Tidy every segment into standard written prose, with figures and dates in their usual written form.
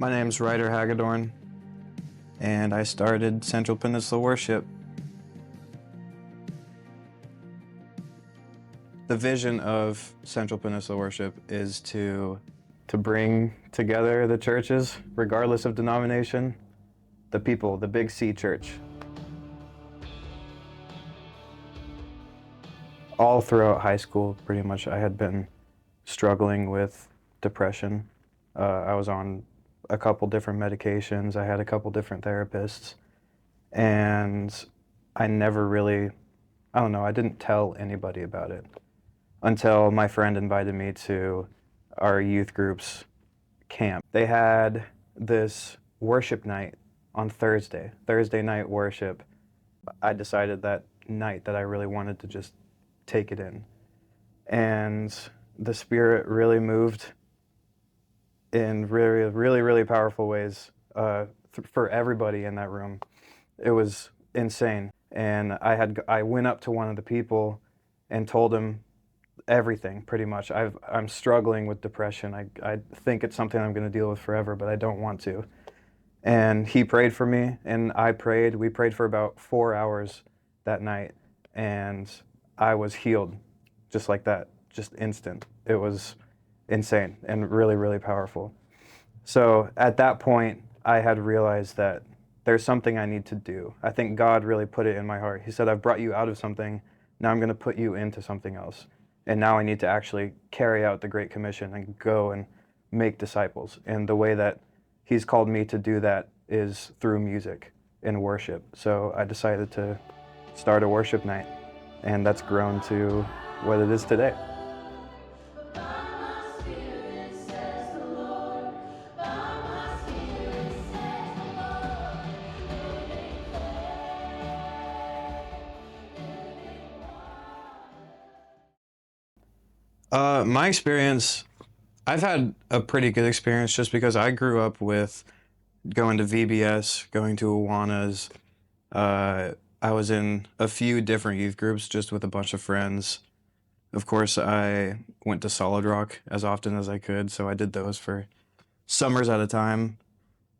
My name's Ryder Hagedorn, and I started Central Peninsula Worship. The vision of Central Peninsula Worship is to bring together the churches, regardless of denomination, the people, the Big C church. All throughout high school, pretty much, I had been struggling with depression. I was on a couple different medications. I had a couple different therapists. And I never really, I didn't tell anybody about it until my friend invited me to our youth group's camp. They had this worship night on Thursday night worship. I decided that night that I really wanted to just take it in. And the Spirit really moved in really powerful ways for everybody in that room. It was insane. And I went up to one of the people and told him everything, pretty much. I'm struggling with depression. I think it's something I'm going to deal with forever, but I don't want to. And he prayed for me, and I prayed. We prayed for about 4 hours that night, and I was healed just like that, just instant. It was insane and really powerful. So at that point, I had realized that there's something I need to do. I think God really put it in my heart. He said, I've brought you out of something, now I'm going to put you into something else. And now I need to actually carry out the Great Commission and go and make disciples. And the way that He's called me to do that is through music and worship. So I decided to start a worship night, and that's grown to what it is today. My experience, I've had a pretty good experience just because I grew up with going to VBS, going to Awanas. I was in a few different youth groups just with a bunch of friends. Of course, I went to Solid Rock as often as I could, so I did those for summers at a time.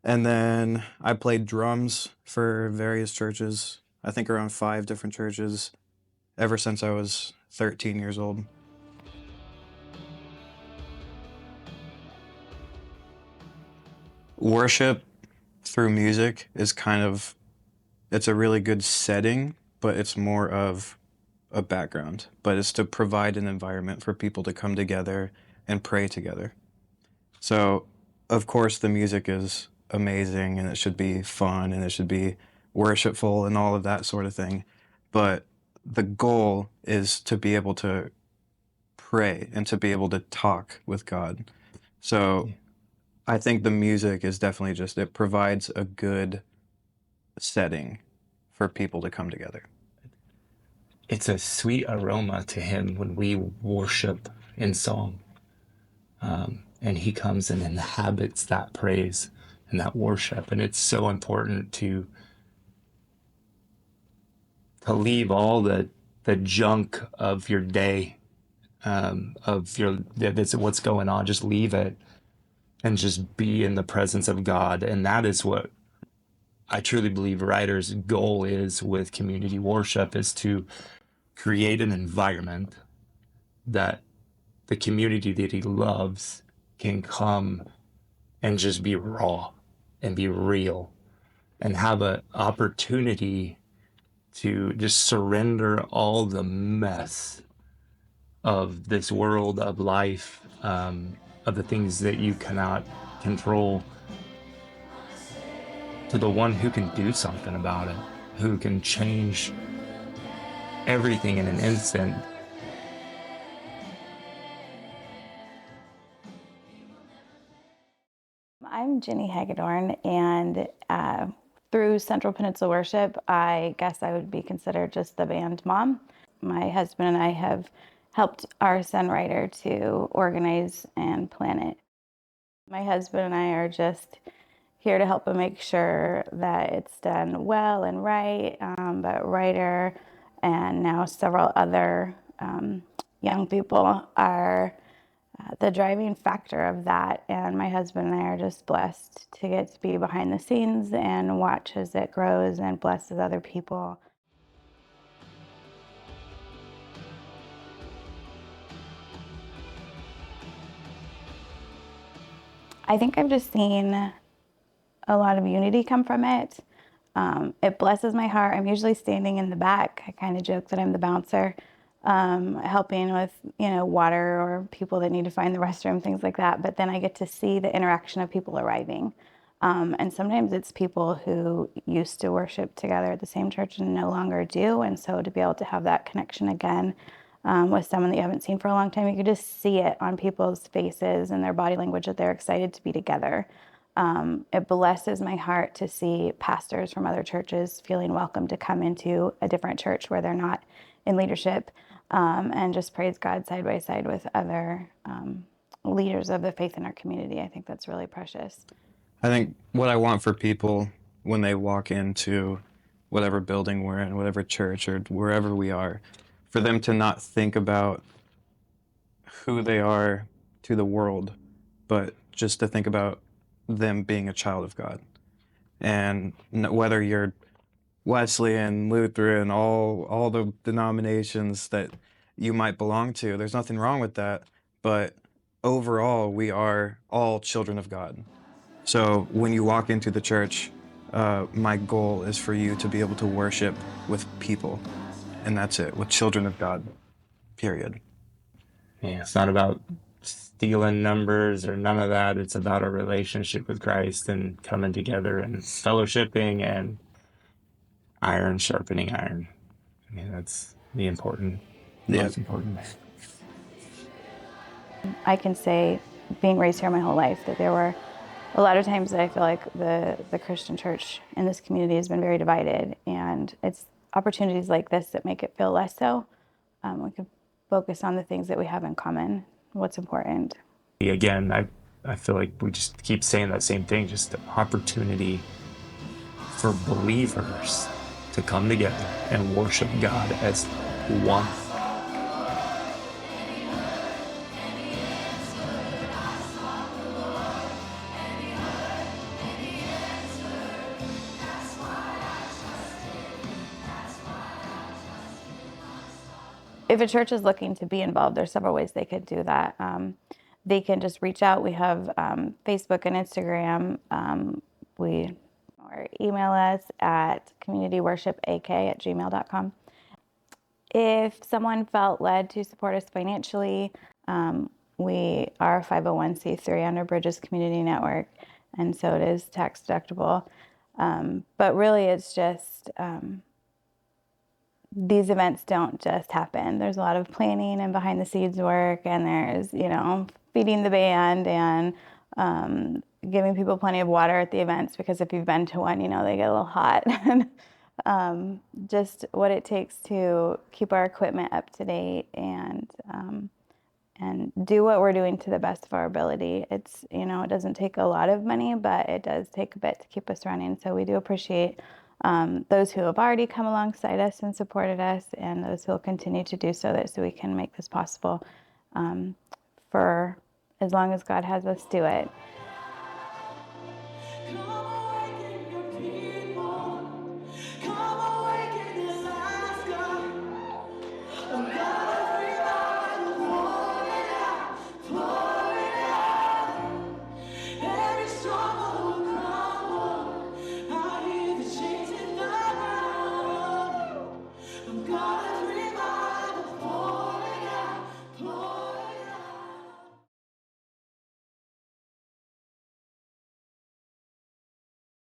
And then I played drums for various churches, I think around 5 different churches, ever since I was 13 years old. Worship through music is it's a really good setting, but it's more of a background. But it's to provide an environment for people to come together and pray together. So, of course, the music is amazing, and it should be fun, and it should be worshipful, and all of that sort of thing. But the goal is to be able to pray and to be able to talk with God. So I think the music is definitely it provides a good setting for people to come together. It's a sweet aroma to Him when we worship in song. And He comes and inhabits that praise and that worship. And it's so important to leave all the junk of your day, that's what's going on. Just leave it and just be in the presence of God. And that is what I truly believe Ryder's goal is with community worship, is to create an environment that the community that he loves can come and just be raw and be real and have an opportunity to just surrender all the mess of this world, of life, of the things that you cannot control, to the one who can do something about it, who can change everything in an instant. I'm Jenny Hagedorn, and through Central Peninsula Worship, I guess I would be considered just the band mom. My husband and I have helped our son Ryder to organize and plan it. My husband and I are just here to help him make sure that it's done well and right, but Ryder and now several other young people are the driving factor of that. And my husband and I are just blessed to get to be behind the scenes and watch as it grows and blesses other people. I think I've just seen a lot of unity come from it. It blesses my heart. I'm usually standing in the back. I kind of joke that I'm the bouncer, helping with, water or people that need to find the restroom, things like that. But then I get to see the interaction of people arriving. And sometimes it's people who used to worship together at the same church and no longer do. And so to be able to have that connection again with someone that you haven't seen for a long time, you can just see it on people's faces and their body language that they're excited to be together. It blesses my heart to see pastors from other churches feeling welcome to come into a different church where they're not in leadership, and just praise God side by side with other leaders of the faith in our community. I think that's really precious. I think what I want for people when they walk into whatever building we're in, whatever church or wherever we are, for them to not think about who they are to the world, but just to think about them being a child of God. And whether you're Wesleyan, Lutheran, all the denominations that you might belong to, there's nothing wrong with that. But overall, we are all children of God. So when you walk into the church, my goal is for you to be able to worship with people, and that's it, with children of God, period. Yeah, it's not about stealing numbers or none of that. It's about a relationship with Christ and coming together and fellowshipping and iron sharpening iron. I mean, that's the Yeah, most important. I can say, being raised here my whole life, that there were a lot of times that I feel like the Christian church in this community has been very divided, and it's opportunities like this that make it feel less so. We can focus on the things that we have in common, what's important. Again, I feel like we just keep saying that same thing, just the opportunity for believers to come together and worship God as one. If a church is looking to be involved, there's several ways they could do that. They can just reach out. We have Facebook and Instagram. Or email us at communityworshipak@gmail.com. If someone felt led to support us financially, we are 501c3 under Bridges Community Network, and so it is tax deductible. But really, it's just these events don't just happen. There's a lot of planning and behind the scenes work, and there's, feeding the band and giving people plenty of water at the events, because if you've been to one, they get a little hot. Just what it takes to keep our equipment up to date and do what we're doing to the best of our ability. It's, it doesn't take a lot of money, but it does take a bit to keep us running. So we do appreciate those who have already come alongside us and supported us, and those who will continue to do so, so we can make this possible for as long as God has us do it.